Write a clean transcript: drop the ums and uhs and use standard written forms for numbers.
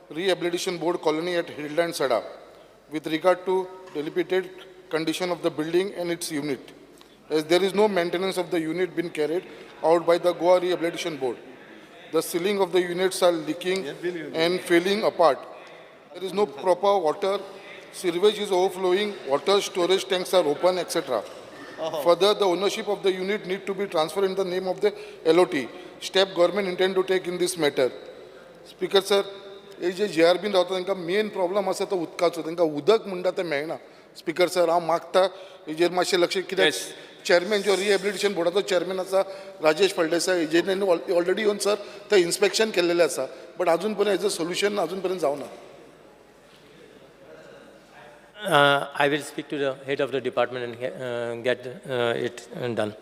Rehabilitation Board colony at Hillland Sada with regard to dilapidated condition of the building and its unit, as there is no maintenance of the unit being carried out by the Goa Rehabilitation Board. The ceiling of the units are leaking and falling apart. There is no proper water, sewage is overflowing, water storage tanks are open, etc. Further, the ownership of the unit need to be transferred in the name of the LOT. Step government intend to take in this matter. Speaker sir, hey J JRB रावता तांकां main problem आसा तो उदकाचो, तांकां उदक म्हणटा तें मेळना. स्पीकर सर, हांव मागता हेजेर मातशें लक्ष, कित्याक चेअरमॅन जो रिहॅबिलिटेशन बोर्डाचो चेअरमॅन आसा राजेश फळदेसाय, हेजेर ऑलरेडी येवन सर थंय इन्स्पेक्शन केल्लेलें आसा, बट अजून पर्यंत हेजो सोल्युशन अजून पर्यंत जावना. I will speak to the head of the department and get it done.